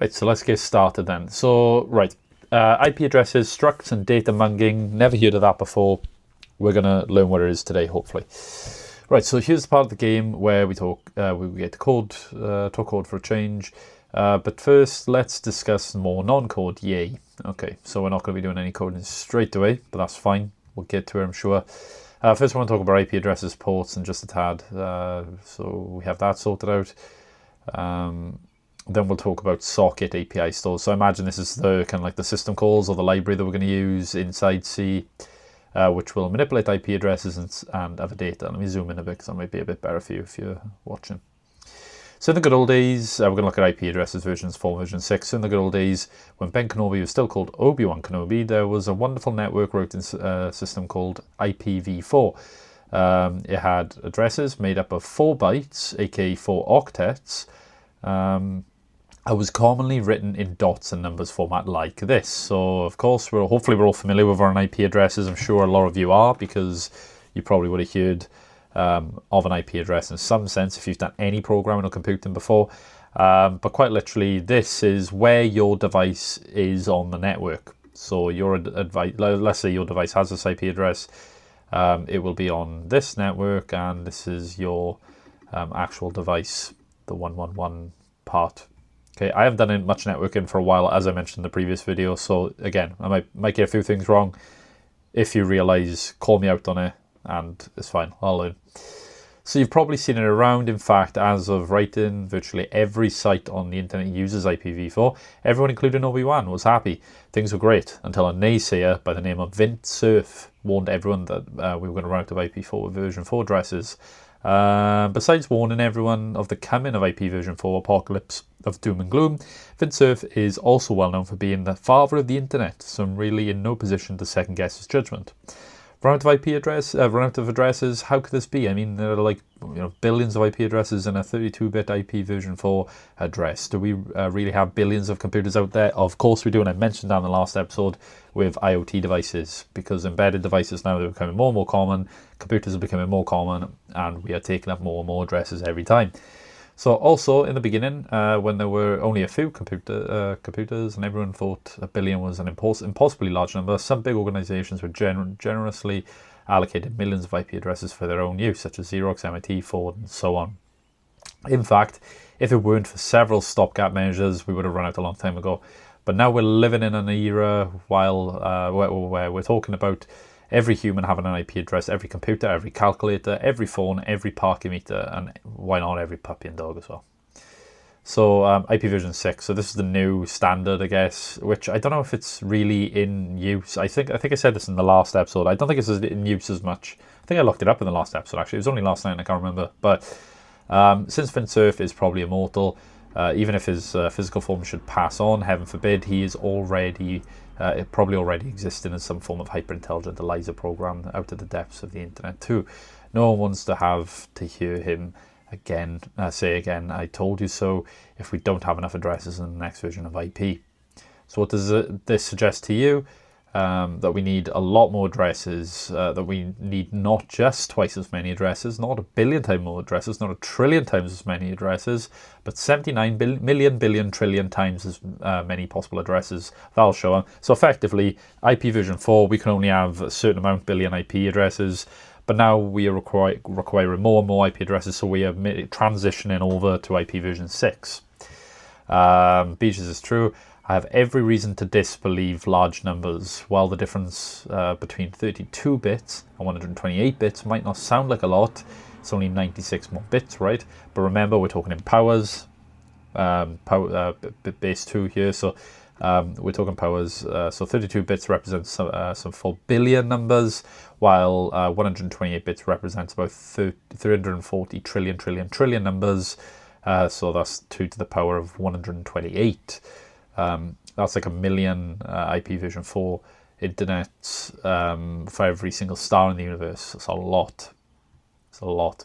Right, so let's get started then. So, right, IP addresses, structs and data munging. Never heard of that before. We're going to learn what it is today, hopefully. Right, so here's the part of the game where we talk, we get code, talk code for a change. But first, let's discuss more non-code. Yay. Okay, so we're not going to be doing any coding straight away, but that's fine. We'll get to it, I'm sure. First, I want to talk about IP addresses, ports, and just a tad. So we have that sorted out. Then we'll talk about socket API stores. So I imagine this is the kind of like the system calls or the library that we're going to use inside C, which will manipulate IP addresses and other data. Let me zoom in a bit because that might be a bit better for you if you're watching. So in the good old days, we're going to look at IP addresses versions 4, version 6. So in the good old days, when Ben Kenobi was still called Obi-Wan Kenobi, there was a wonderful network routing system called IPv4. It had addresses made up of 4 bytes, aka 4 octets. It was commonly written in dots and numbers format like this. So of course, hopefully we're all familiar with our IP addresses. I'm sure a lot of you are, because you probably would have heard of an IP address in some sense if you've done any programming or computing before. But quite literally, this is where your device is on the network. So let's say your device has this IP address. It will be on this network, and this is your actual device, the 111 part. Okay, I haven't done much networking for a while, as I mentioned in the previous video. So again, I might get a few things wrong. If you realize, call me out on it, and it's fine, I'll learn. So you've probably seen it around. In fact, as of writing, virtually every site on the internet uses IPv4. Everyone, including Obi-Wan, was happy. Things were great until a naysayer by the name of Vint Cerf warned everyone that we were going to run out of IP4 with version 4 addresses. Besides warning everyone of the coming of IP version 4 apocalypse of doom and gloom, Vint Cerf is also well known for being the father of the internet, so I'm really in no position to second guess his judgment. Run out of addresses, how could this be? I mean, there are like billions of IP addresses in a 32-bit IP version 4 address. Do we really have billions of computers out there? Of course we do, and I mentioned that in the last episode with IoT devices, because embedded devices now are becoming more and more common, computers are becoming more common, and we are taking up more and more addresses every time. So also in the beginning, when there were only a few computers and everyone thought a billion was an impossibly large number, some big organizations were generously allocated millions of IP addresses for their own use, such as Xerox, MIT, Ford, and so on. In fact, if it weren't for several stopgap measures, we would have run out a long time ago. But now we're living in an era where we're talking about every human having an IP address, every computer, every calculator, every phone, every parking meter, and why not every puppy and dog as well. So IP version 6, so this is the new standard, I guess, which I don't know if it's really in use. I think I said this in the last episode. I don't think it's in use as much. I think I looked it up in the last episode, actually. It was only last night, I can't remember. But since Vint Cerf is probably immortal, even if his physical form should pass on, heaven forbid, he is already... it probably already existed in some form of hyper-intelligent ELIZA program out of the depths of the internet too. No one wants to have to hear him say again, I told you so, if we don't have enough addresses in the next version of IP. So what does this suggest to you? That we need a lot more addresses, that we need not just twice as many addresses, not a billion times more addresses, not a trillion times as many addresses, but 79 billion trillion times as many possible addresses. That'll show them. So effectively, IP version 4, we can only have a certain amount billion IP addresses, but now we are requiring more and more IP addresses, so we are transitioning over to IP version 6. Beej is true. I have every reason to disbelieve large numbers. While the difference between 32 bits and 128 bits might not sound like a lot, it's only 96 more bits, right? But remember, we're talking in powers, base 2 here, so we're talking powers. So 32 bits represents some 4 billion numbers, while 128 bits represents about 340 trillion numbers. So that's 2 to the power of 128. That's like a million IP version 4 internets for every single star in the universe. It's a lot. It's a lot.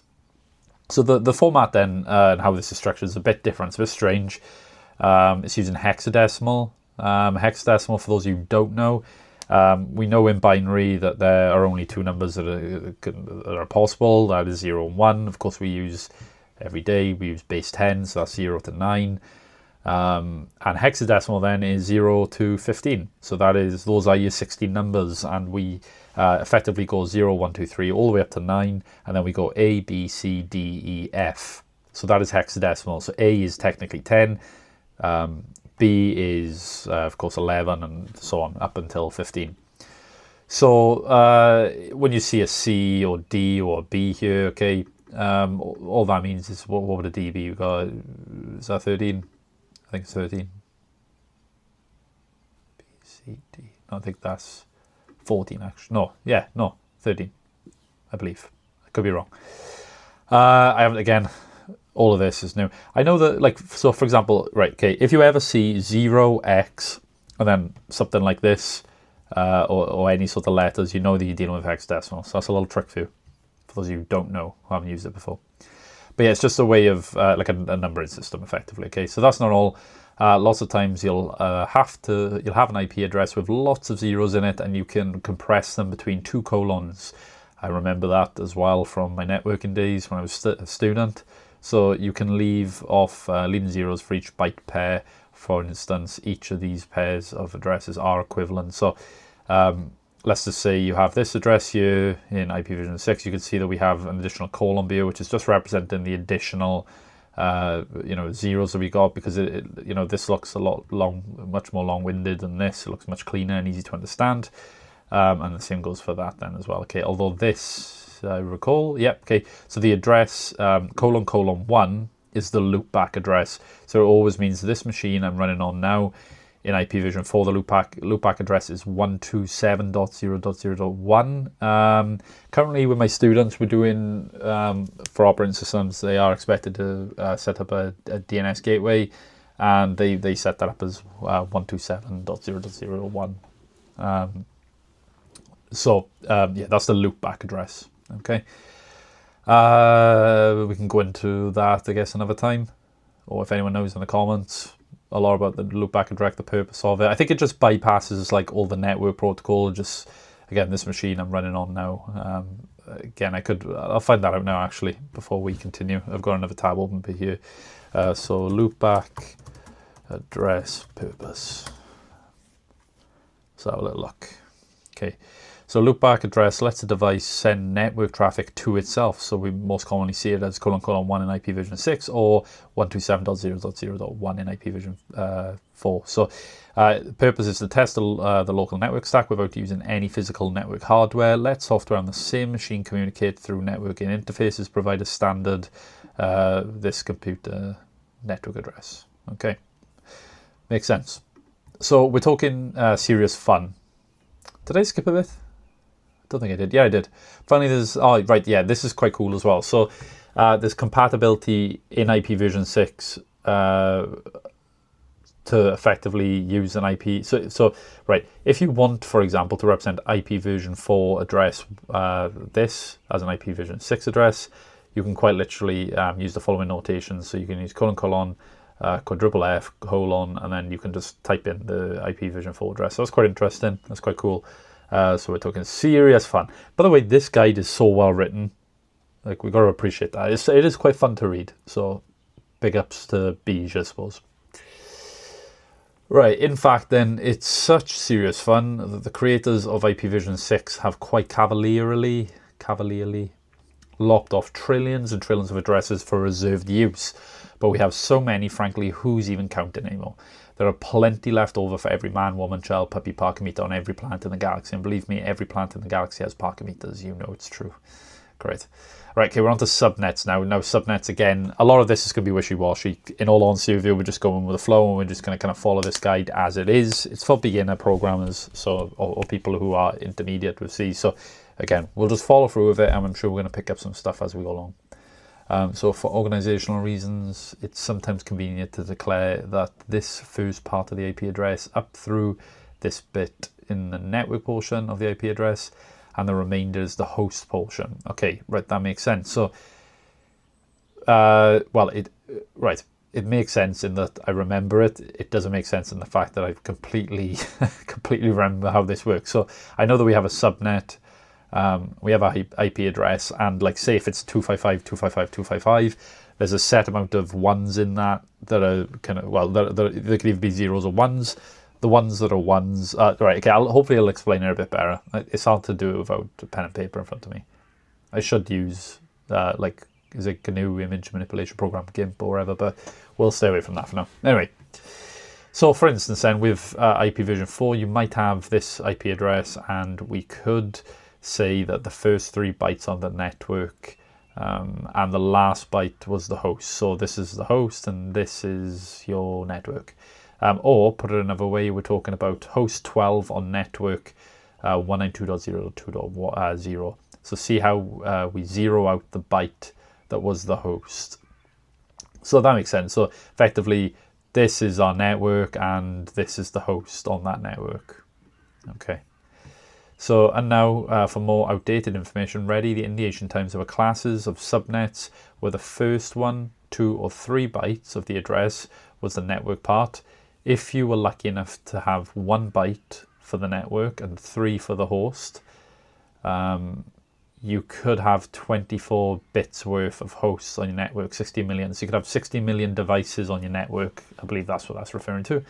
So the format then and how this is structured is a bit different. It's a bit strange. It's using hexadecimal. Hexadecimal, for those of you who don't know, we know in binary that there are only 2 numbers that are possible. That is 0 and 1. Of course, we use every day. We use base 10, so that's 0 to 9. And hexadecimal then is 0 to 15. So those are your 16 numbers, and we effectively go 0, 1, 2, 3 all the way up to 9, and then we go A, B, C, D, E, F. So that is hexadecimal. So A is technically 10, B is of course 11, and so on up until 15. So when you see a C or D or B here, okay, all that means is what would a D be? You got, is that 13? I think it's 13. B, C, D. I think that's 14 actually. No, 13, I believe. I could be wrong. I haven't, again, all of this is new. I know that, like, so for example, right, okay, if you ever see 0x and then something like this, or any sort of letters, you know that you're dealing with hexadecimal. So that's a little trick for you, for those of you who don't know, who haven't used it before. But yeah, it's just a way of like a numbering system, effectively. Okay, so that's not all. Lots of times you'll have an IP address with lots of zeros in it, and you can compress them between 2 colons. I remember that as well from my networking days when I was a student. So you can leave off leading zeros for each byte pair. For instance, each of these pairs of addresses are equivalent. So let's just say you have this address here in IPv6. You can see that we have an additional colon here, which is just representing the additional zeros that we got, because this looks much more long-winded than this. It looks much cleaner and easy to understand, and the same goes for that then as well. Okay, although this, I recall, yep, okay, so the address ::1 is the loopback address. So it always means this machine I'm running on now in IPv4, the loopback address is 127.0.0.1. Currently with my students, we're doing, for operating systems, they are expected to set up a DNS gateway, and they set that up as 127.0.0.1. Yeah, that's the loopback address, okay? We can go into that, I guess, another time, or if anyone knows in the comments a lot about the loopback address, the purpose of it. I think it just bypasses like all the network protocol. Just, again, this machine I'm running on now. Again, I'll find that out now actually before we continue. I've got another tab open here. So loopback address purpose. So have a little look. Okay. So loopback address lets a device send network traffic to itself. So we most commonly see it as : 1 in IPv6 or 127.0.0.1 in IPv4. So the purpose is to test the local network stack without using any physical network hardware. Let software on the same machine communicate through networking interfaces, provide a standard this computer network address. Okay, makes sense. So we're talking serious fun. Did I skip a bit? I don't think I did. Yeah, I did. Finally, this is quite cool as well. So there's compatibility in IPv6 to effectively use an IP. So if you want, for example, to represent IPv4 address, this as an IPv6 address, you can quite literally use the following notations. So you can use : quadruple F, colon, and then you can just type in the IPv4 address. So that's quite interesting. That's quite cool. So we're talking serious fun. By the way, this guide is so well written. Like, we got to appreciate that. It is quite fun to read. So big ups to Beej, I suppose. Right, in fact, then, it's such serious fun that the creators of IPv6 have quite cavalierly lopped off trillions and trillions of addresses for reserved use. But we have so many, frankly, who's even counting anymore? There are plenty left over for every man, woman, child, puppy, parker meter on every planet in the galaxy. And believe me, every planet in the galaxy has parker meters. You know it's true. Great. Right, okay, we're on to subnets now. Now, subnets, again, a lot of this is going to be wishy-washy. In all honesty with you, we're just going with the flow, and we're just going to kind of follow this guide as it is. It's for beginner programmers, so or people who are intermediate with C. So, again, we'll just follow through with it, and I'm sure we're going to pick up some stuff as we go along. So for organizational reasons, it's sometimes convenient to declare that this first part of the IP address up through this bit in the network portion of the IP address, and the remainder is the host portion. Okay, right, that makes sense. So, it makes sense in that I remember it. It doesn't make sense in the fact that I've completely remember how this works. So I know that we have a subnet. We have a IP address, and like say if it's 255.255.255, there's a set amount of ones in that are kind of, well, they could either be zeros or ones. The ones that are ones, right, okay, hopefully I'll explain it a bit better. It's hard to do without a pen and paper in front of me. I should use, like, is it GNU image manipulation program, GIMP or whatever, but we'll stay away from that for now. Anyway, so for instance then, with IPv4, you might have this IP address, and we could say that the first 3 bytes on the network and the last byte was the host. So this is the host and this is your network. Or put it another way, we're talking about host 12 on network 192.0.2.0. So see how we zero out the byte that was the host. So that makes sense. So effectively, this is our network and this is the host on that network. Okay. So, and now for more outdated information, ready, in the ancient times there were classes of subnets where the first 1, 2 or 3 bytes of the address was the network part. If you were lucky enough to have 1 byte for the network and 3 for the host, you could have 24 bits worth of hosts on your network, 60 million. So you could have 60 million devices on your network. I believe that's what that's referring to.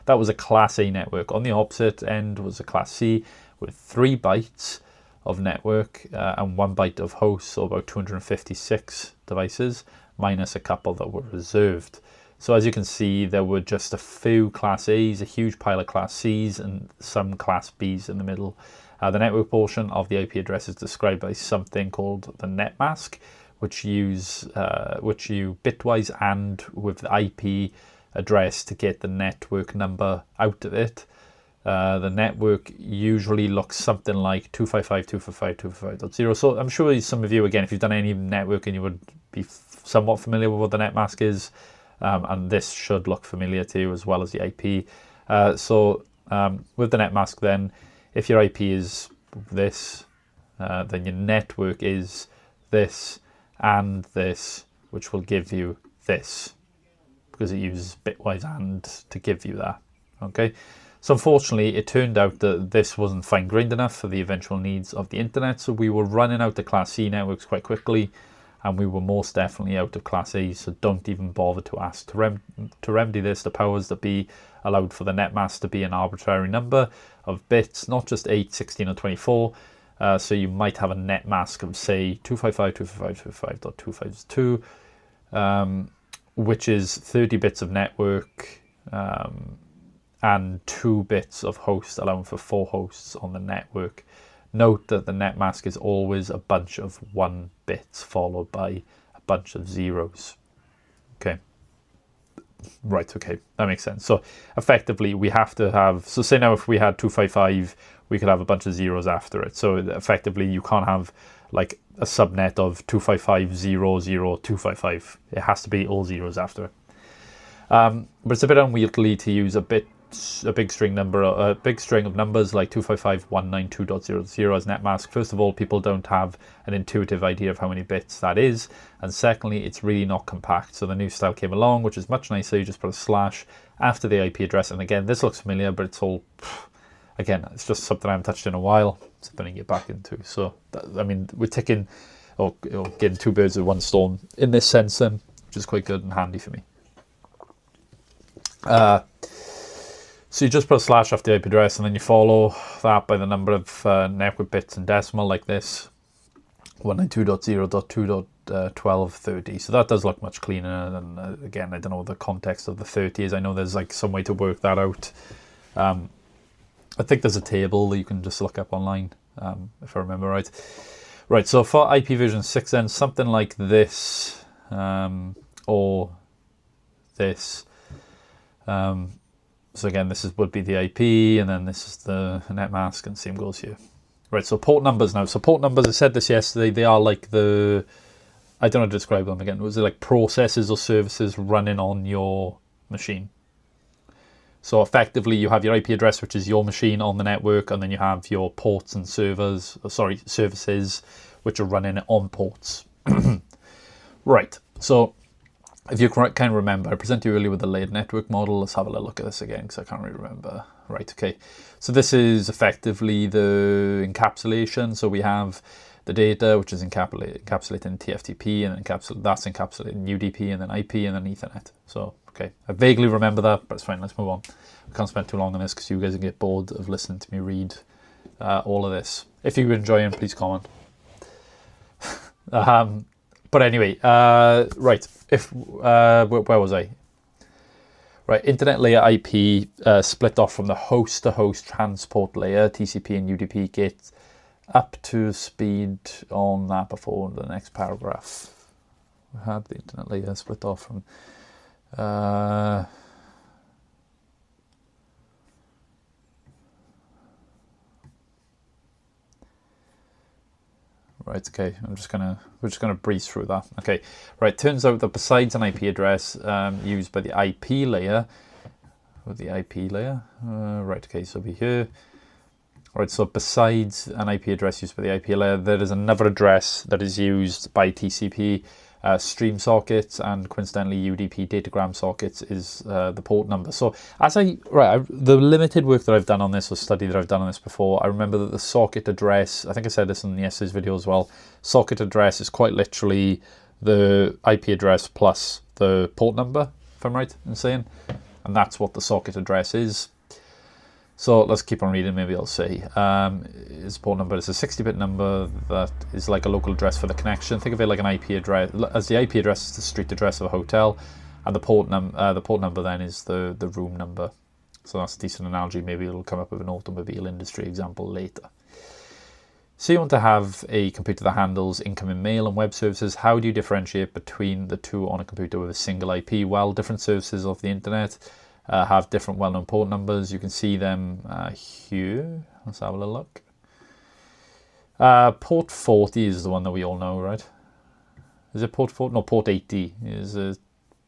That was a Class A network. On the opposite end was a Class C with 3 bytes of network and 1 byte of hosts, so about 256 devices, minus a couple that were reserved. So as you can see, there were just a few Class A's, a huge pile of Class C's, and some Class B's in the middle. The network portion of the IP address is described by something called the net mask, which you bitwise and with the IP address to get the network number out of it. The network usually looks something like 255.255.255.0. So I'm sure some of you, again, if you've done any networking, you would be somewhat familiar with what the net mask is. And this should look familiar to you as well as the IP. With the net mask then, if your IP is this, then your network is this and this, which will give you this, because it uses bitwise AND to give you that. Okay, so unfortunately it turned out that this wasn't fine-grained enough for the eventual needs of the internet, so we were running out of Class C networks quite quickly, and we were most definitely out of Class A, so don't even bother to ask to remedy this. The powers that be allowed for the net mask to be an arbitrary number of bits, not just 8, 16 or 24. So you might have a net mask of, say, 255.255.255.2, which is 30 bits of network and 2 bits of host, allowing for 4 hosts on the network. Note that the net mask is always a bunch of 1 bits followed by a bunch of zeros. Okay. Right, okay, that makes sense. So effectively we have to have, so say now if we had 255, we could have a bunch of zeros after it. So effectively you can't have like a subnet of 255.0.0.255. It has to be all zeros after it. But it's a bit unwieldy to use a big string of numbers like 255.192.0.0 as net mask. First of all, people don't have an intuitive idea of how many bits that is, and secondly, it's really not compact. So the new style came along, which is much nicer. You just put a slash after the IP address, and again, this looks familiar, but it's all, again, it's just something I haven't touched in a while. Something to get back into. So I mean, we're taking or getting 2 birds with 1 stone in this sense, then, which is quite good and handy for me. So you just put a slash after the IP address, and then you follow that by the number of network bits in decimal, like this, 192.0.2.1230. So that does look much cleaner. And again, I don't know what the context of the 30 is. I know there's like some way to work that out. I think there's a table that you can just look up online, if I remember right. Right, so for IPv6 then, something like this, or this. So again, this would be the IP, and then this is the net mask, and same goes here. Right, so port numbers now. So port numbers, I said this yesterday, they are like the, I don't know how to describe them again. Was it like processes or services running on your machine? So effectively, you have your IP address, which is your machine on the network, and then you have your ports and services, which are running on ports. Right, so if you can remember, I presented you earlier with the layered network model. Let's have a little look at this again, because I can't really remember. Right, okay. So this is effectively the encapsulation. So we have the data, which is encapsulated in TFTP, and that's encapsulated in UDP, and then IP, and then Ethernet. So, okay, I vaguely remember that, but it's fine, let's move on. We can't spend too long on this because you guys will get bored of listening to me read all of this. If you're enjoying, please comment. But anyway, right, where was I? Right, internet layer IP split off from the host-to-host transport layer, TCP and UDP, get up to speed on that before the next paragraph. We had the internet layer split off from... Right, okay, we're just gonna breeze through that. Okay, right, turns out that besides an IP address used by the IP layer, right, okay, so be here. Right, so besides an IP address used by the IP layer, there is another address that is used by TCP, stream sockets, and coincidentally UDP datagram sockets is the port number. So the limited work that I've done on this, or study that I've done on this before, I remember that the socket address, I think I said this in yesterday's video as well, socket address is quite literally the IP address plus the port number, if I'm right in saying, and that's what the socket address is. So let's keep on reading, maybe I'll say. Its port number is a 60-bit number that is like a local address for the connection. Think of it like an IP address, as the IP address is the street address of a hotel, and the port number then is the room number. So that's a decent analogy. Maybe it'll come up with an automobile industry example later. So you want to have a computer that handles incoming mail and web services. How do you differentiate between the two on a computer with a single IP? Well, different services of the internet have different well-known port numbers. You can see them here. Let's have a little look. Port 40 is the one that we all know, right? Is it port 40? No, port 80 is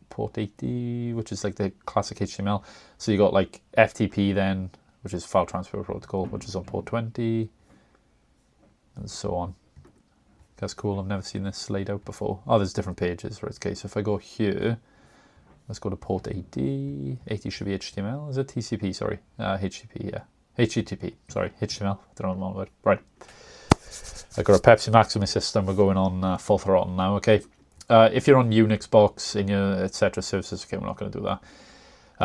port 80, which is like the classic HTML. So you got like FTP then, which is file transfer protocol, which is on port 20, and so on. That's cool. I've never seen this laid out before. Oh, there's different pages, right? Okay, so if I go here, let's go to port 80. 80 should be HTML. Is it TCP? Sorry. HTTP, yeah. HTTP. Sorry. HTML. I don't know the word. Right. I've got a Pepsi Max in my system. We're going on full throttle now, okay? If you're on Unix box in your etc. services, okay, we're not going to do that.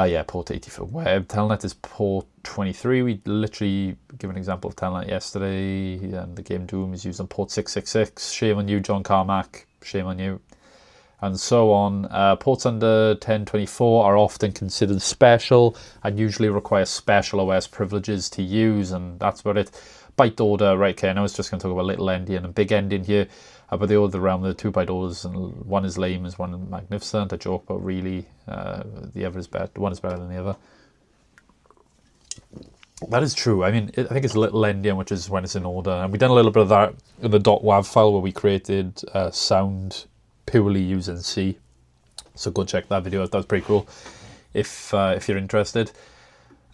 Yeah, port 80 for web. Telnet is port 23. We literally gave an example of Telnet yesterday, and the game Doom is used on port 666. Shame on you, John Carmack. Shame on you. And so on. Ports under 1024 are often considered special and usually require special OS privileges to use, and that's about it. Byte order, right, okay, I know it's just going to talk about little endian and big endian here, but they order around the 2 byte orders, and one is lame and one is magnificent. I joke, but really, the other is better. One is better than the other. That is true. I mean, I think it's little endian, which is when it's in order, and we've done a little bit of that in the .wav file where we created sound purely using C, so go check that video out. That was pretty cool if you're interested.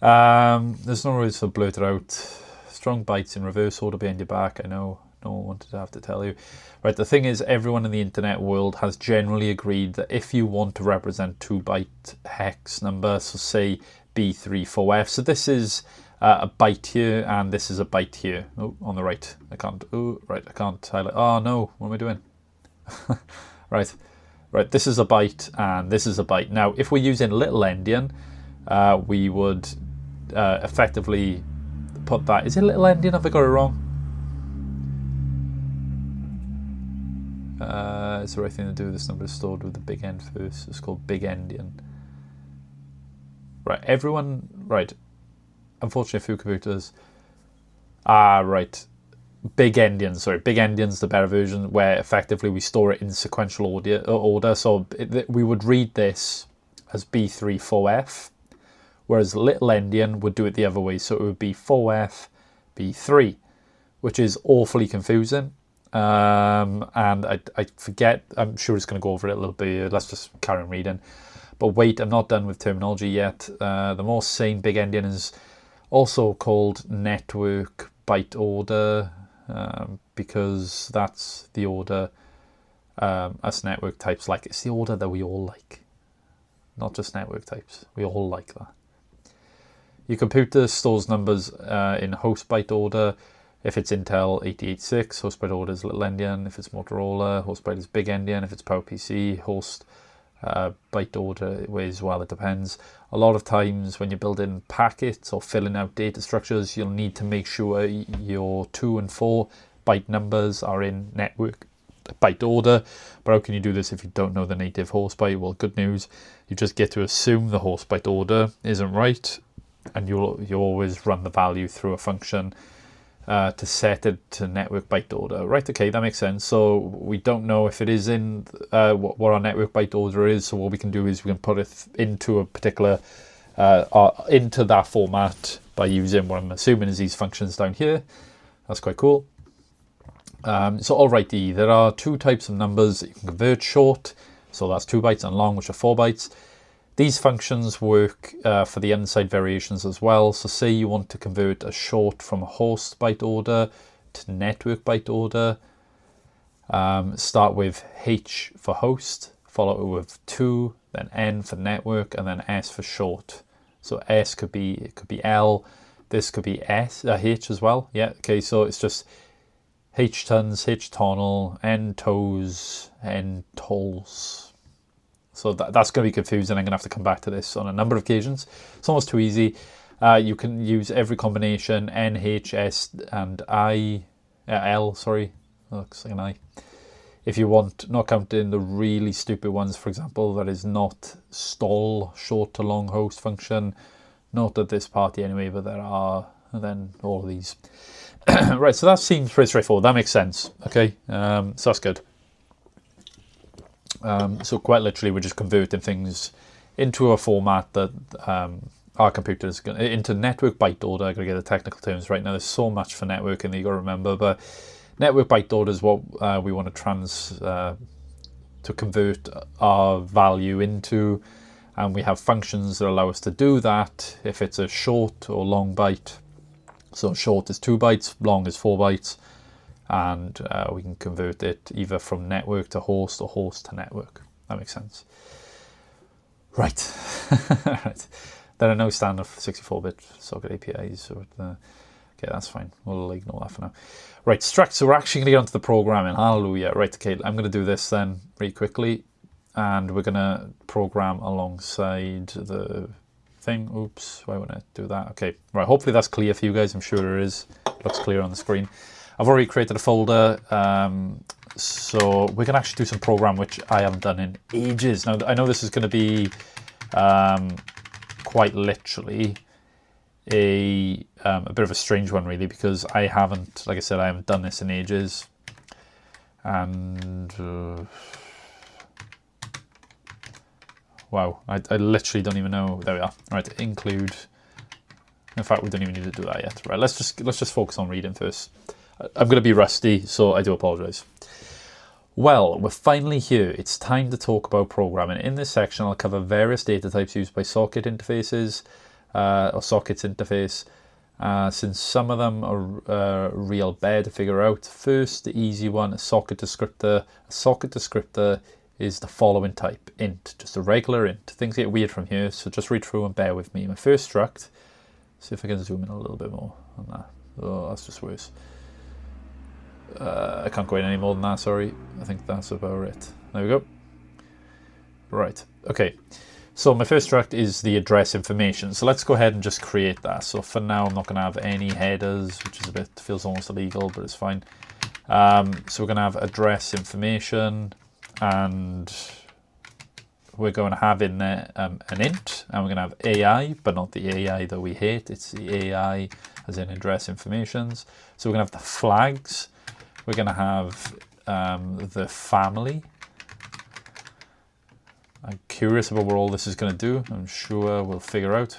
There's no reason to blurt it out. Strong bytes in reverse order behind your back. I know no one wanted to have to tell you. Right, the thing is, everyone in the internet world has generally agreed that if you want to represent 2-byte hex number, so say B34F, so this is a byte here and this is a byte here. Oh, on the right. I can't highlight. Oh no, what am I doing? Right, this is a byte and this is a byte. Now, if we're using little endian, we would effectively put that. Is it little endian? Have I got it wrong? It's the right thing to do. This number is stored with the big end first. It's called big endian. Right, everyone. Right, unfortunately, a few computers. Right. Big endian, sorry, big endian's the better version, where effectively we store it in sequential order. So we would read this as B34F, whereas little endian would do it the other way. So it would be 4F, B3, which is awfully confusing. And I forget, I'm sure it's going to go over it a little bit. Let's just carry on reading. But wait, I'm not done with terminology yet. The more sane big endian is also called network byte order, because that's the order us network types like. It's the order that we all like, not just network types. We all like that. Your computer stores numbers in host byte order. If it's Intel 8086, host byte order is little endian. If it's Motorola, host byte is big endian. If it's PowerPC, host byte order as well, it depends. A lot of times when you're building packets or filling out data structures, you'll need to make sure your 2 and 4 byte numbers are in network byte order. But how can you do this if you don't know the native host byte? Well, good news, you just get to assume the host byte order isn't right, and you always run the value through a function to set it to network byte order. Right, okay, that makes sense. So we don't know if it is in what our network byte order is, so what we can do is we can put it into a particular into that format by using what I'm assuming is these functions down here. That's quite cool. So alrighty, there are 2 types of numbers that you can convert: short, so that's 2 bytes, and long, which are 4 bytes. These functions work for the unsigned variations as well. So say you want to convert a short from a host byte order to network byte order. Start with H for host, follow it with 2, then N for network, and then S for short. So S could be L. This could be H as well. Yeah. Okay. So it's just htons, htonal, ntos, ntols. So that's going to be confusing. I'm going to have to come back to this on a number of occasions. It's almost too easy. You can use every combination, N, H, S, and L, sorry. Looks like an I. If you want, not counting the really stupid ones, for example, that is not stall, short to long host function. Not at this party anyway, but there are, and then all of these. Right, so that seems pretty straightforward. That makes sense. Okay, so that's good. So quite literally, we're just converting things into a format that our computer is going into network byte order. I got to get the technical terms right now. There's so much for networking that you got to remember, but network byte order is what we want to convert our value into, and we have functions that allow us to do that. If it's a short or long byte, so short is 2 bytes, long is 4 bytes. And we can convert it either from network to host or host to network. That makes sense. Right. Right. There are no standard 64-bit socket APIs. So okay, that's fine. We'll ignore that for now. Right, structs. So we're actually going to get onto the programming. Hallelujah. Right, okay, I'm going to do this then really quickly. And we're going to program alongside the thing. Oops, why wouldn't I do that? Okay, right, hopefully that's clear for you guys. I'm sure it is. It looks clear on the screen. I've already created a folder, so we can actually do some program which I haven't done in ages. Now, I know this is going to be quite literally a bit of a strange one, really, because I haven't, like I said, I haven't done this in ages. And wow, I literally don't even know. There we are. All right, include. In fact, we don't even need to do that yet. Right, let's just focus on reading first. I'm going to be rusty, so I do apologize. Well, we're finally here. It's time to talk about programming. In this section, I'll cover various data types used by socket interfaces, or sockets interface, since some of them are real bad to figure out. First, the easy one, a socket descriptor. A socket descriptor is the following type: int, just a regular int. Things get weird from here, so just read through and bear with me. My first struct, see if I can zoom in a little bit more on that. Oh, that's just worse. I can't go in any more than that, sorry. I think that's about it. There we go. Right, okay. So my first struct is the address information. So let's go ahead and just create that. So for now, I'm not going to have any headers, which is feels almost illegal, but it's fine. So we're going to have address information, and we're going to have in there an int, and we're going to have AI, but not the AI that we hate. It's the AI as in address informations. So we're going to have the flags. We're going to have the family. I'm curious about what all this is going to do. I'm sure we'll figure out.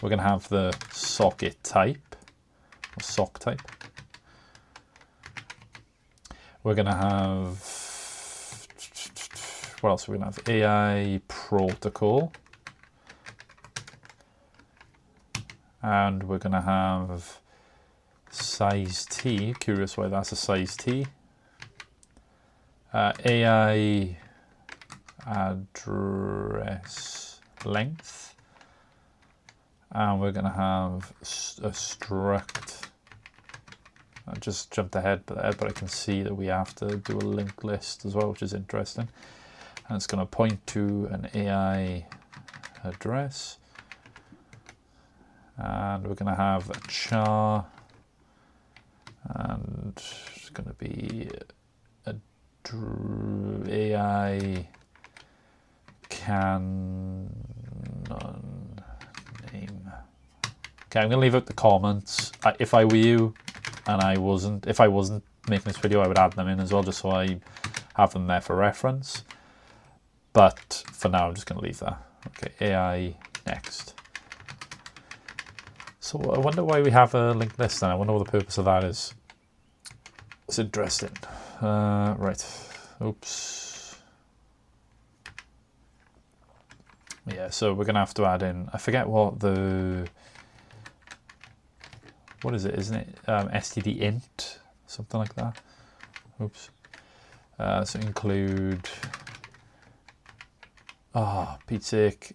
We're going to have the socket type, or sock type. We're going to have, what else? We're going to have AI protocol. And we're going to have size t. Curious why that's a size t. AI address length, and we're going to have a struct I just jumped ahead, but I can see that we have to do a linked list as well, which is interesting. And it's going to point to an AI address. And we're going to have a char. And it's going to be a AI canon name. Okay, I'm going to leave out the comments. If I were you, and if I wasn't making this video, I would add them in as well, just so I have them there for reference. But for now, I'm just going to leave that. Okay, AI next. So I wonder why we have a linked list then. I wonder what the purpose of that is. It's interesting. Right. Oops. Yeah, so we're going to have to add in, I forget what is it, isn't it? std int, something like that. Oops. So include, Pete's sake,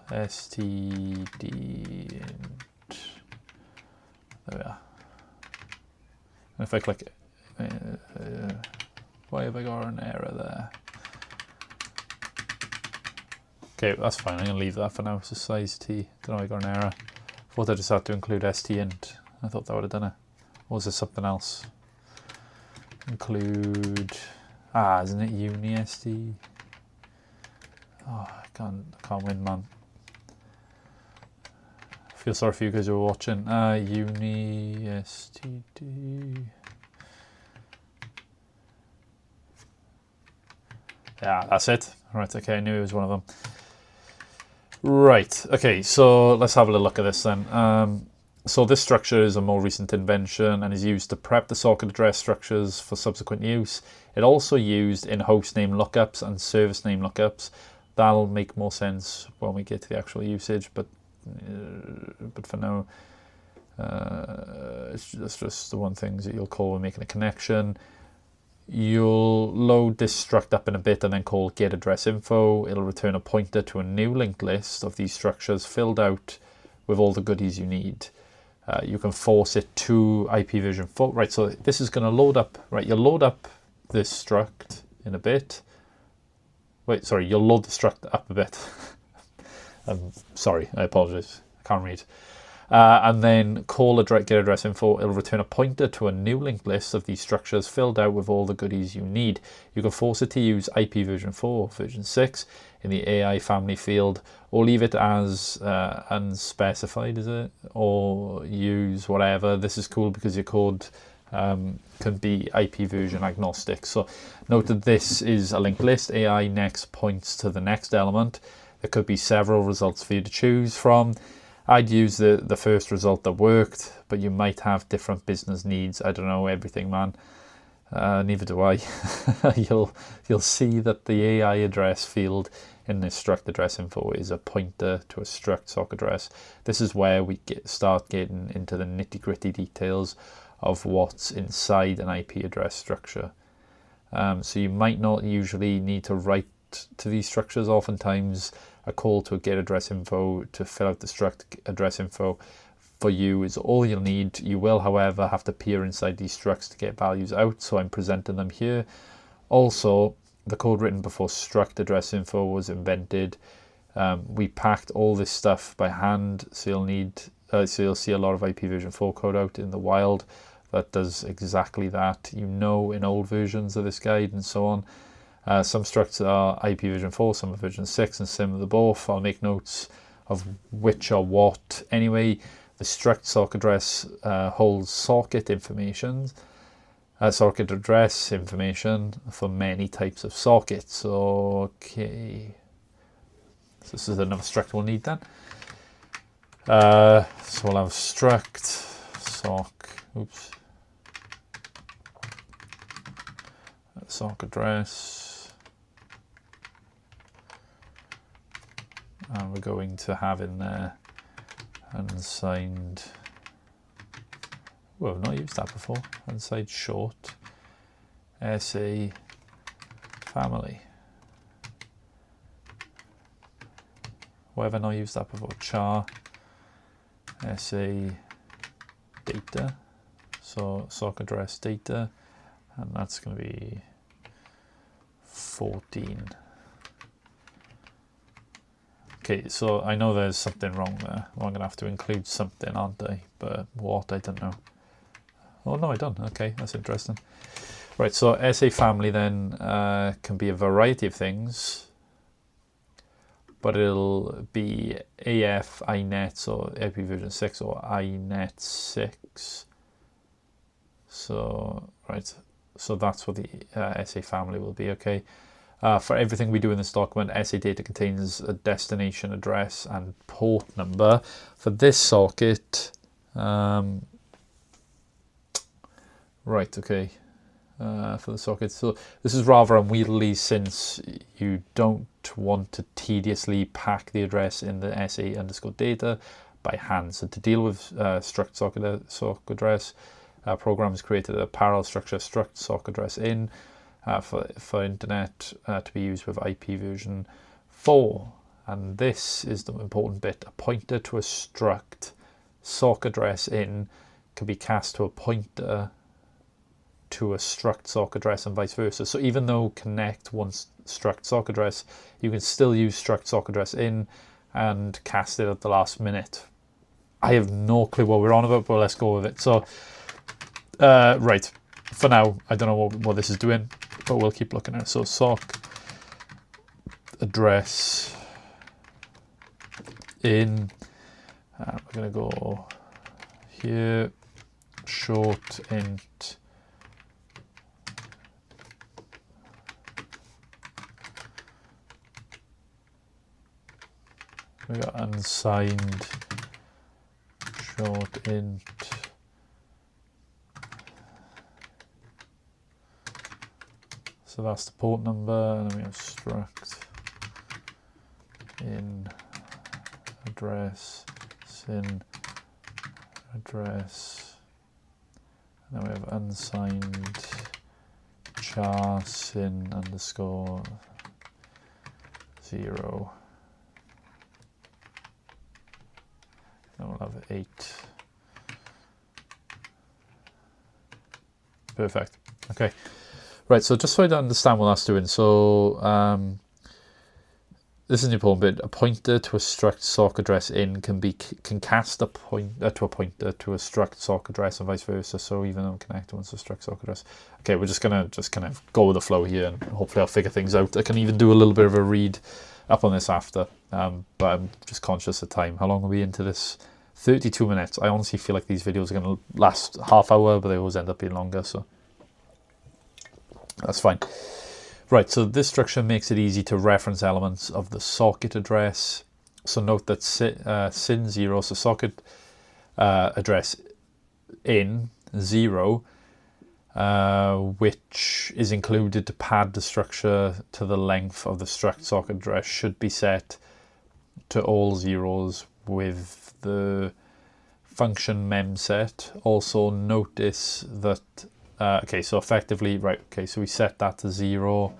std int. There we are. And if I click, why have I got an error there? Okay, that's fine. I'm going to leave that for now. It's a size t. Don't know, I got an error. I thought I just had to include stint. I thought that would have done it. Or was there something else? Include. Isn't it uni-st? Oh, I can't win, man. I feel sorry for you guys who are watching. uni-std. Yeah, that's it. Right, okay, I knew it was one of them. Right, okay, so let's have a little look at this then. So this structure is a more recent invention and is used to prep the socket address structures for subsequent use. It also used in host name lookups and service name lookups. That'll make more sense when we get to the actual usage, but for now, that's just the one thing that you'll call when making a connection. You'll load this struct up in a bit and then call getAddressInfo. It'll return a pointer to a new linked list of these structures filled out with all the goodies you need. You can force it to IPv4. Right, so this is going to load up. Right, you'll load up this struct in a bit. Wait, sorry, you'll load the struct up a bit. Sorry, I apologize. I can't read. And then call getAddressInfo. It'll return a pointer to a new linked list of these structures filled out with all the goodies you need. You can force it to use IPv4 or version 6 in the AI family field, or leave it as unspecified, is it? Or use whatever. This is cool because your code can be IP version agnostic. So note that this is a linked list. AI next points to the next element. There could be several results for you to choose from. I'd use the first result that worked, but you might have different business needs. I don't know everything, man. Neither do I. You'll see that the AI address field in this struct address info is a pointer to a struct sock address. This is where we start getting into the nitty-gritty details of what's inside an IP address structure. So you might not usually need to write to these structures. Oftentimes a call to a getAddressInfo to fill out the struct address info for you is all you'll need. You will, however, have to peer inside these structs to get values out, so I'm presenting them here. Also, the code written before struct address info was invented. We packed all this stuff by hand, so you'll see a lot of IPv4 code out in the wild that does exactly that. You know, in old versions of this guide and so on. Some structs are IPv4, some are version 6, and some of the both. I'll make notes of which are what. Anyway, the struct socket address holds socket information, socket address information for many types of sockets. Okay, so this is another struct we'll need then. So we'll have struct sock address. And we're going to have in there unsigned. Oh, I've not used that before. Unsigned short SA family. Why have I not used that before? Char SA data, so sock address data, and that's going to be 14. Okay, so I know there's something wrong there. Well, I'm going to have to include something, aren't I? But what, I don't know. Oh no, I don't. Okay, that's interesting. Right, so SA family then can be a variety of things, but it'll be AF, INET, or IPv6 or INET 6. So, right, so that's what the SA family will be, okay. For everything we do in this document, SA data contains a destination address and port number. For this socket, right, okay, for the socket. So this is rather unwieldy since you don't want to tediously pack the address in the SA underscore data by hand. So to deal with struct sock address, programs created a parallel structure struct sock address in for internet to be used with IP version 4. And this is the important bit. A pointer to a struct sock address in can be cast to a pointer to a struct sock address and vice versa. So even though connect wants struct sock address, you can still use struct sock address in and cast it at the last minute. I have no clue what we're on about, but let's go with it. So right, for now I don't know what this is doing, but we'll keep looking at it. So sock address in, we're going to go here, short int we got unsigned short int so that's the port number, and then we have struct in address sin address, and then we have unsigned char sin underscore 0. Then we'll have 8. Perfect. Okay. Right, so just so I understand what that's doing, so this is an important bit. A pointer to a struct sock address in can cast a pointer to a struct sock address and vice versa. So even though connect wants a struct sock address. Okay, we're just gonna kind of go with the flow here, and hopefully I'll figure things out. I can even do a little bit of a read up on this after, but I'm just conscious of time. How long are we into this? 32 minutes. I honestly feel like these videos are going to last half hour, but they always end up being longer, so that's fine. Right, so this structure makes it easy to reference elements of the socket address. So note that sin 0, so socket address in 0, which is included to pad the structure to the length of the struct socket address, should be set to all zeros with the function memset. Also notice that okay, so effectively, right, okay, so we set that to 0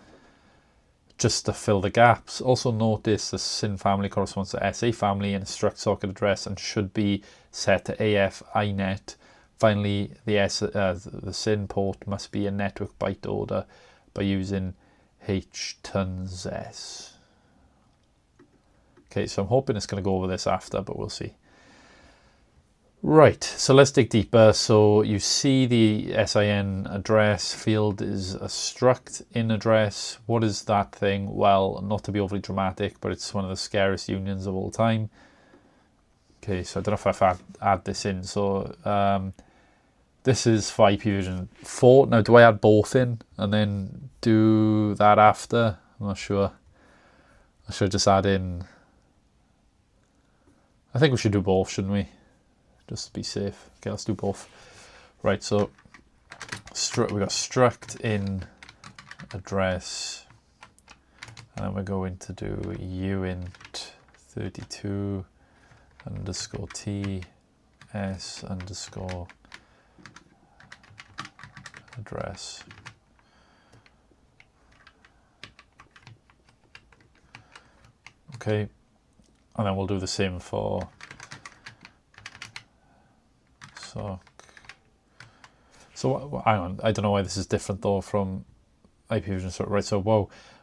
just to fill the gaps. Also notice the sin family corresponds to SA family in a struct socket address and should be set to AF INET. Finally, the sin port must be a network byte order by using htons s. Okay, so I'm hoping it's going to go over this after, but we'll see. Right, so let's dig deeper. So you see the SIN address field is a struct in address. What is that thing? Well, not to be overly dramatic, but it's one of the scariest unions of all time. Okay, so I don't know if I add this in. So this is for IP version 4. Now, do I add both in and then do that after? I'm not sure. I should just add in. I think we should do both, shouldn't we? Just to be safe. Okay, let's do both. Right, so we got struct in address, and then we're going to do uint 32 underscore t s underscore address. Okay, and then we'll do the same for So hang on, I don't know why this is different though from IPv4 struct, right? So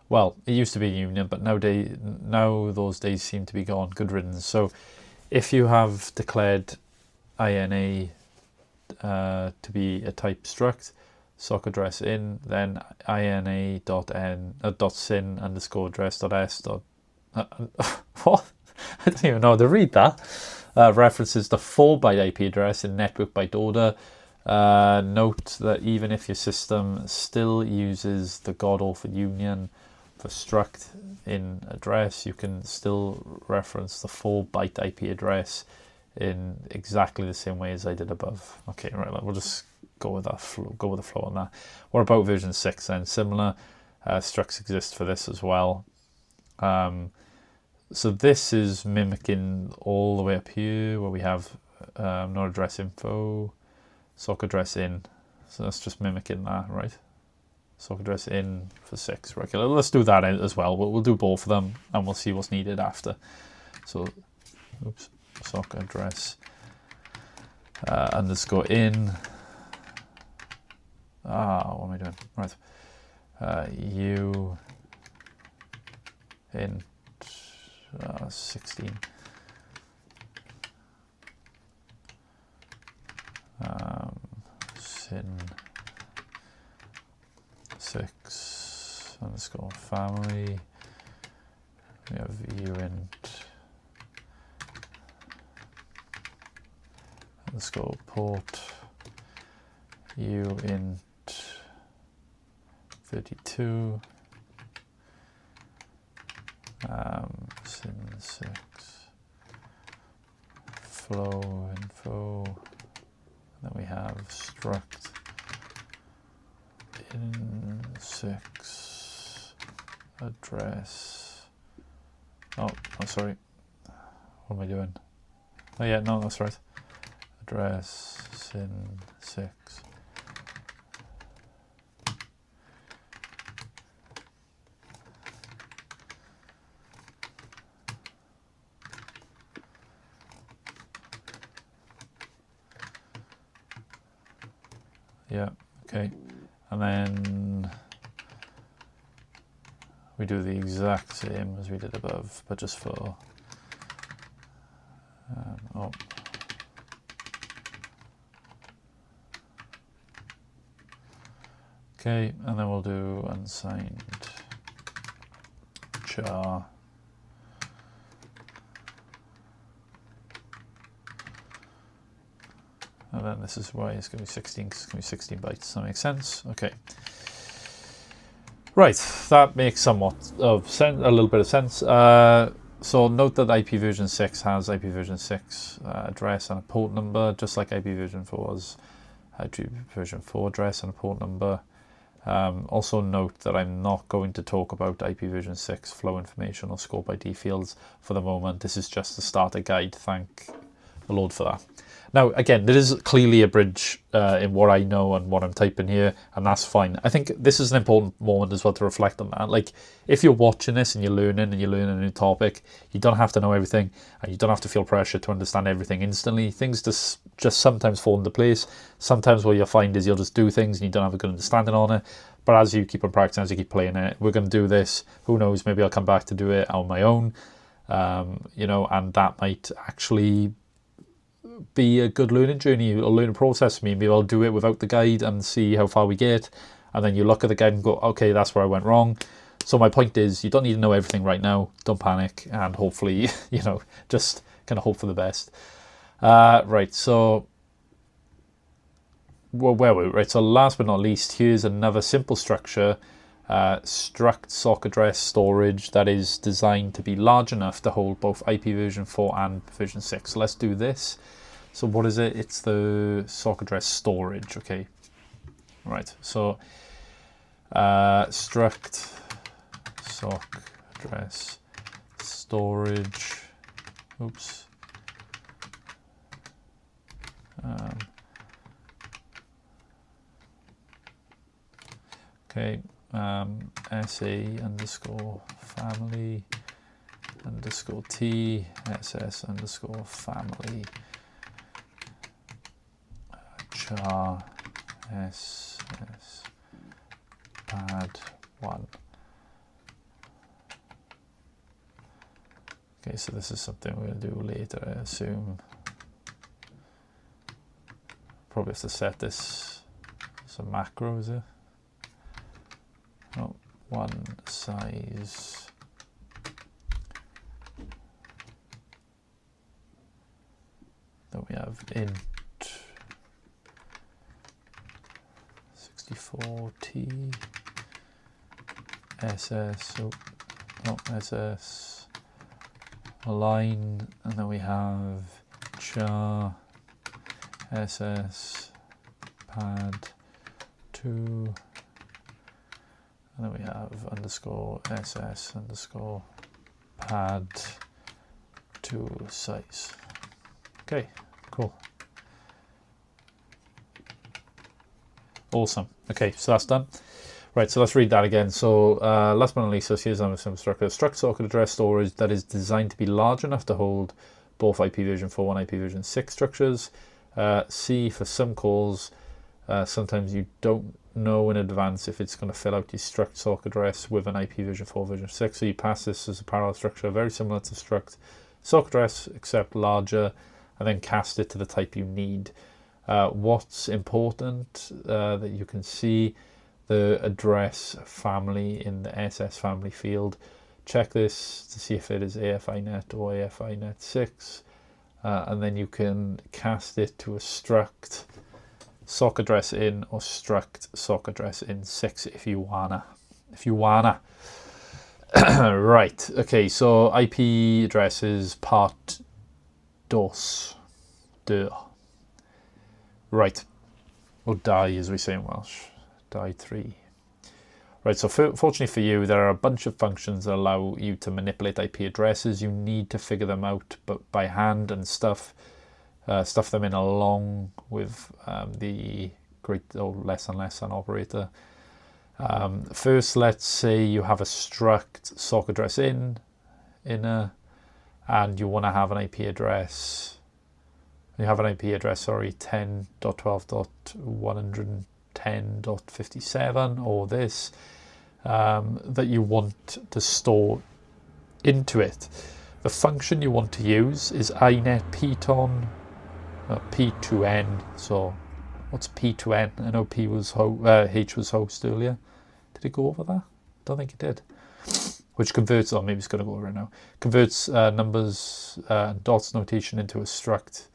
well, it used to be a union, but now those days seem to be gone. Good riddance. So if you have declared INA to be a type struct, sock address in, then INA.sin underscore address dot s dot what? I don't even know how to read that. References the 4-byte IP address in network byte order. Note that even if your system still uses the god-awful union for struct in address, you can still reference the 4-byte IP address in exactly the same way as I did above. Okay, right, we'll just go with that flow, go with the flow on that. What about version 6 then? Similar, structs exist for this as well. So this is mimicking all the way up here where we have no address info, sock address in. So that's just mimicking that, right? Sock address in for 6. Right, let's do that as well. We'll do both of them and we'll see what's needed after. So, oops, sock address underscore in. What am I doing? Right. U in 16. Sin 6 underscore family. We have uint underscore port uint 32 sin 6 flow info, and then we have struct in 6 address. Oh, sorry, what am I doing? Oh yeah, no, that's right. Address sin 6. Yeah, okay, and then we do the exact same as we did above, but just for okay, and then we'll do unsigned char. And then this is why it's going to be 16, because it's going to be 16 bytes. That makes sense. Okay. Right, that makes somewhat of sense, a little bit of sense. So note that IPv6 has IPv6 address and a port number, just like IPv4's IPv4 address and a port number. Also note that I'm not going to talk about IPv6 flow information or scope ID fields for the moment. This is just the starter guide. Thank the Lord for that. Now, again, there is clearly a bridge in what I know and what I'm typing here, and that's fine. I think this is an important moment as well to reflect on that. Like, if you're watching this and you're learning a new topic, you don't have to know everything, and you don't have to feel pressure to understand everything instantly. Things just sometimes fall into place. Sometimes what you'll find is you'll just do things and you don't have a good understanding on it. But as you keep on practicing, as you keep playing it, we're going to do this. Who knows, maybe I'll come back to do it on my own, you know, and that might actually be a good learning journey or learning process for me. Maybe I'll do it without the guide and see how far we get, and then you look at the guide and go, okay, that's where I went wrong. So my point is, you don't need to know everything right now. Don't panic, and hopefully, you know, just kind of hope for the best. Right, so where were we? Right, so last but not least, here's another simple structure, struct sock address storage, that is designed to be large enough to hold both IPv4 and version 6. So let's do this. So what is it? It's the sock address storage. Okay, right, so struct sock address storage, oops, okay, SA underscore family underscore T SS underscore family. char ss pad 1. Okay, so this is something we're going to do later, I assume. Probably have to set this as a macro, is it? Oh, one size. Then we have int 64t ss, oh, not ss, align, and then we have char ss pad 2, and then we have underscore ss underscore pad 2 size. Okay, cool. Awesome. Okay, so that's done. Right, so let's read that again. So last but not least, so here's some struct. A struct socket address storage that is designed to be large enough to hold both IP version 4 and IP version 6 structures. C, for some calls, sometimes you don't know in advance if it's going to fill out your struct socket address with an IP version 4 version 6. So you pass this as a parallel structure, very similar to struct socket address, except larger, and then cast it to the type you need. What's important that you can see the address family in the SS family field. Check this to see if it is AFINet or AFINet6, and then you can cast it to a struct socket address in or struct socket address in 6 if you wanna. Right, okay, so IP addresses part dos. Right, or die as we say in Welsh, die 3. Right, so fortunately for you, there are a bunch of functions that allow you to manipulate IP addresses. You need to figure them out but by hand and stuff them in along with the great or less and less than operator. First, let's say you have a struct socket address inner, and you want to have an IP address. You have an IP address, sorry, 10.12.110.57 or this that you want to store into it. The function you want to use is inet pton p2n. So what's p2n? I know p was h was host earlier. Did it go over that? Don't think it did. Which converts, or maybe it's going to go over it now. Converts numbers and dots notation into a struct.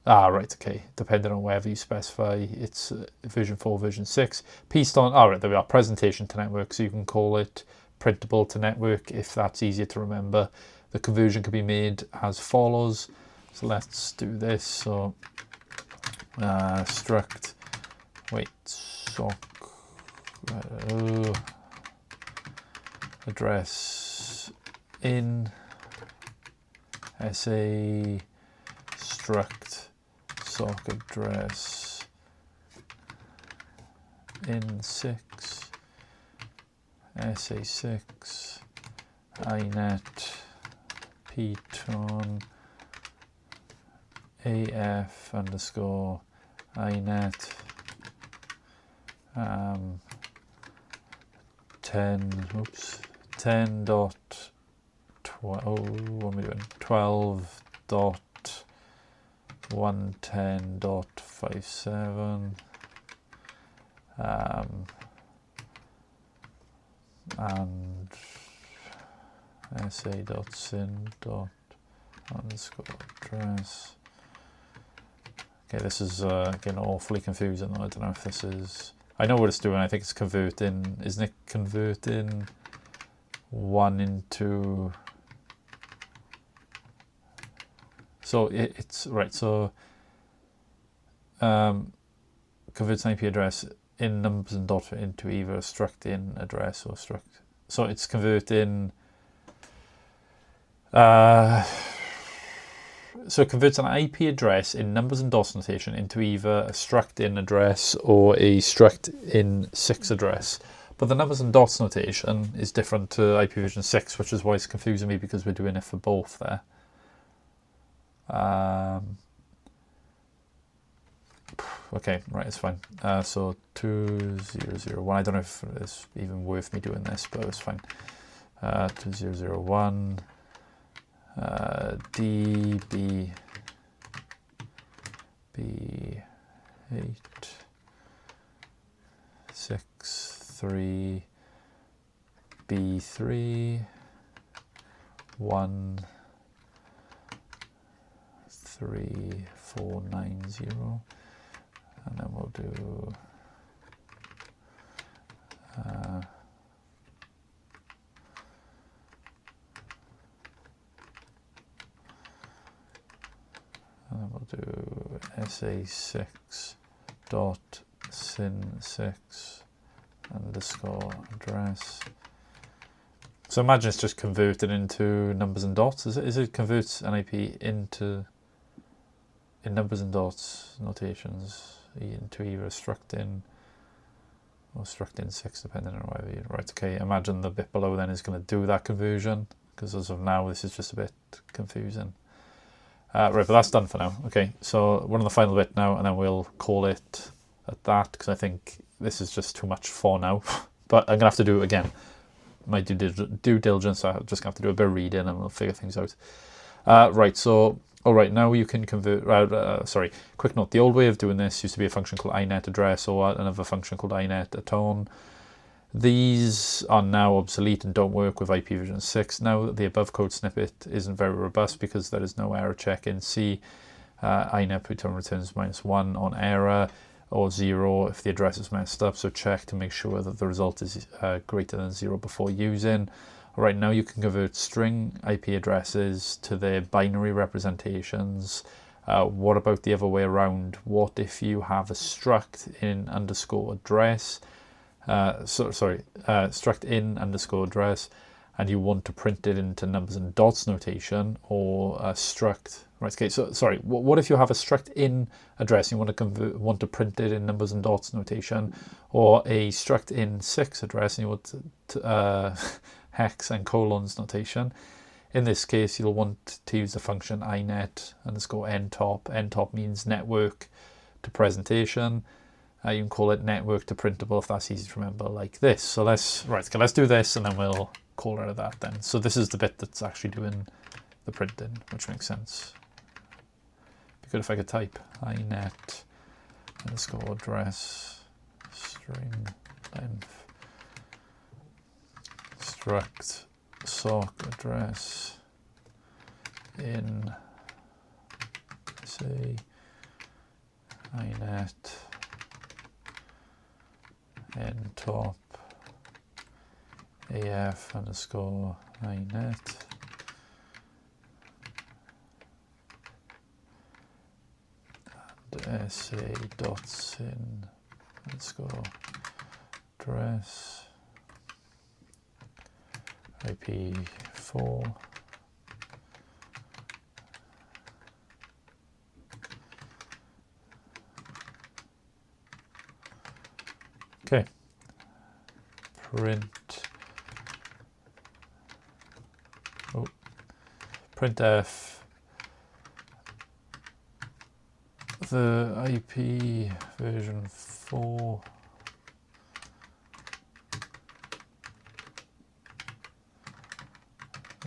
Right, okay. Depending on wherever you specify, it's version 4, version 6. Pton, right, there we are. Presentation to network, so you can call it printable to network if that's easier to remember. The conversion can be made as follows. So let's do this. So struct, address in SA struct socket address in 6 SA6 inet pton AF underscore inet 10 dot 12.110.57 and sa.sin._address. Okay, this is getting awfully confusing. I don't know if this is, I know what it's doing. I think it's converting, isn't it converting 1 into, so it's right, so converts an IP address in numbers and dots into either a struct in address or struct. So it's converting, so it converts an IP address in numbers and dots notation into either a struct in address or a struct in 6 address. But the numbers and dots notation is different to IP version 6, which is why it's confusing me, because we're doing it for both there. okay, right, it's fine. So 2001, I don't know if it's even worth me doing this, but it's fine. 2001 DB B8 63 B3 1 3 4 9 0, and then we'll do and then we'll do SA6 dot sin6 underscore address. So imagine it's just converted into numbers and dots. Is it converts an IP in numbers and dots notations into either struct in or struct in 6, depending on whatever you right. Okay, imagine the bit below then is going to do that conversion, because as of now this is just a bit confusing. Right, but that's done for now. Okay, so we're on the final bit now, and then we'll call it at that, because I think this is just too much for now. But I'm gonna have to do it again. My due diligence, I'm just gonna have to do a bit of reading and we'll figure things out. Right, so all right, now you can convert. Sorry, quick note: the old way of doing this used to be a function called inet address or another function called inet aton. These are now obsolete and don't work with IP version 6. Now the above code snippet isn't very robust because there is no error check in C. inet returns -1 on error, or 0 if the address is messed up, so check to make sure that the result is greater than 0 before using. Alright, now you can convert string IP addresses to their binary representations. What about the other way around? What if you have a struct in underscore address, struct in underscore address, and you want to print it into numbers and dots notation, or a struct. Right, okay, so sorry, what if you have a struct in address and you want to print it in numbers and dots notation, or a struct in 6 address and you want to hex and colons notation? In this case, you'll want to use the function inet underscore ntop. Ntop means network to presentation. You can call it network to printable if that's easy to remember, like this. So let's do this and then we'll call it that then. So this is the bit that's actually doing the printing, which makes sense. Be good if I could type inet underscore address string length struct sock address in say inet ntop af underscore inet and sa dot sin underscore address IP4 okay, printf the IP version 4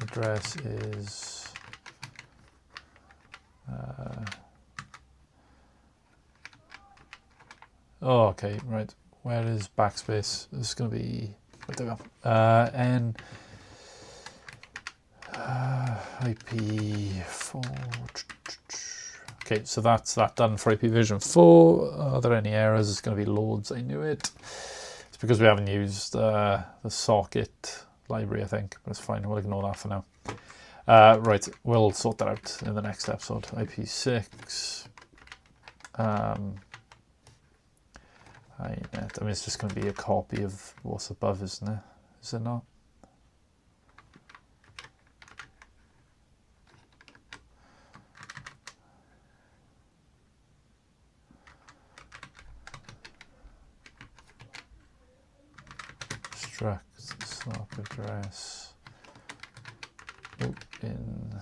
address is oh, okay, right. Where is backspace? This is going to be n IP4. Okay, so that's that done for IP version 4. Are there any errors? It's going to be loads. I knew it. It's because we haven't used the socket library, I think, but it's fine. We'll ignore that for now. Right, we'll sort that out in the next episode. IP6. inet. I mean, it's just going to be a copy of what's above, isn't it? Is it not? Struct sock address in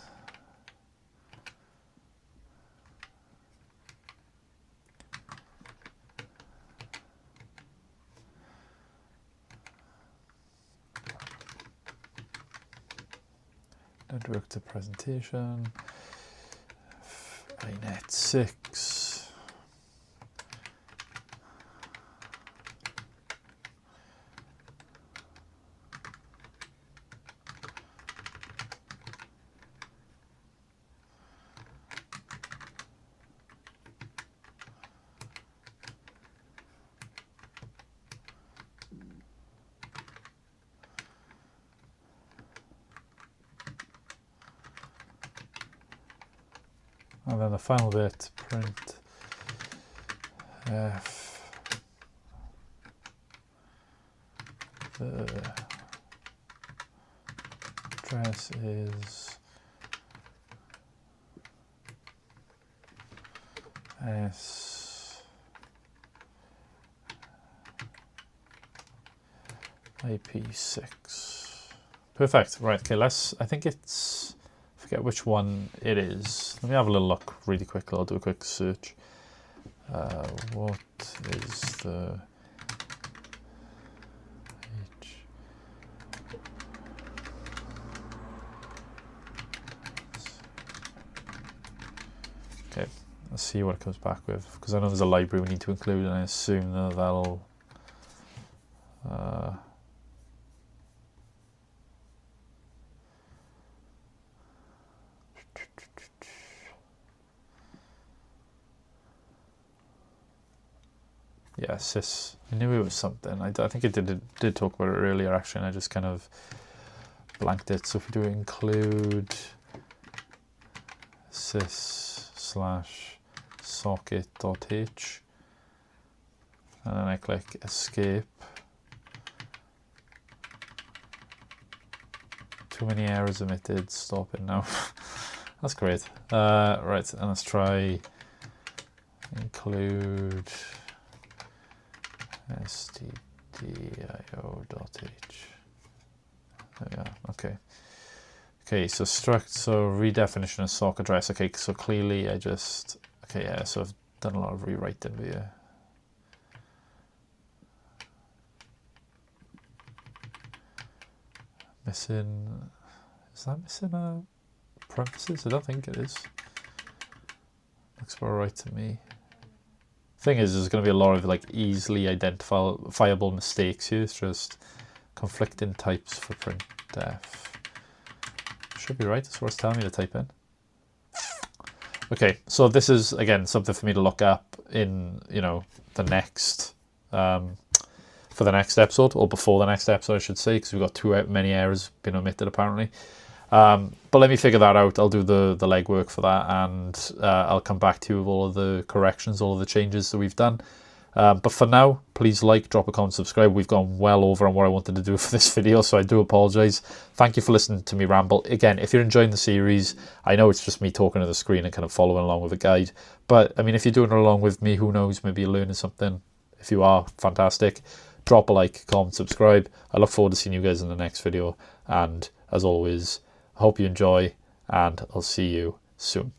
Network to presentation, inet 6. And then the final bit, print f the address is s IP6. Perfect. Right. Okay. I think it's. Forget which one it is. Let me have a little look really quickly. I'll do a quick search. What is the Okay, let's see what it comes back with, because I know there's a library we need to include, and I assume that that'll yeah, sys. I knew it was something. I think it did talk about it earlier, actually, and I just kind of blanked it. So if we do include sys/socket.h, and then I click escape. Too many errors emitted. Stop it now. That's great. Right, and let's try include stdio.h. There we are. Okay. Okay, so struct, so redefinition of sock address. Okay, so clearly I just, okay, yeah, so I've done a lot of rewriting here. Missing, is that missing a parenthesis? I don't think it is. Looks about right to me. Thing is, there's going to be a lot of like easily identifiable mistakes here. It's just conflicting types for printf. Should be right. That's what it's telling me to type in. Okay, so this is again something for me to look up in, you know, the next for the next episode, or before the next episode, I should say, because we've got too many errors being omitted apparently. But let me figure that out. I'll do the legwork for that, and I'll come back to you with all of the corrections, all of the changes that we've done. But for now, please like, drop a comment, subscribe. We've gone well over on what I wanted to do for this video, so I do apologize. Thank you for listening to me ramble. Again, if you're enjoying the series, I know it's just me talking to the screen and kind of following along with a guide. But I mean, if you're doing it along with me, who knows, maybe you're learning something. If you are, fantastic. Drop a like, comment, subscribe. I look forward to seeing you guys in the next video. And as always, I hope you enjoy, and I'll see you soon.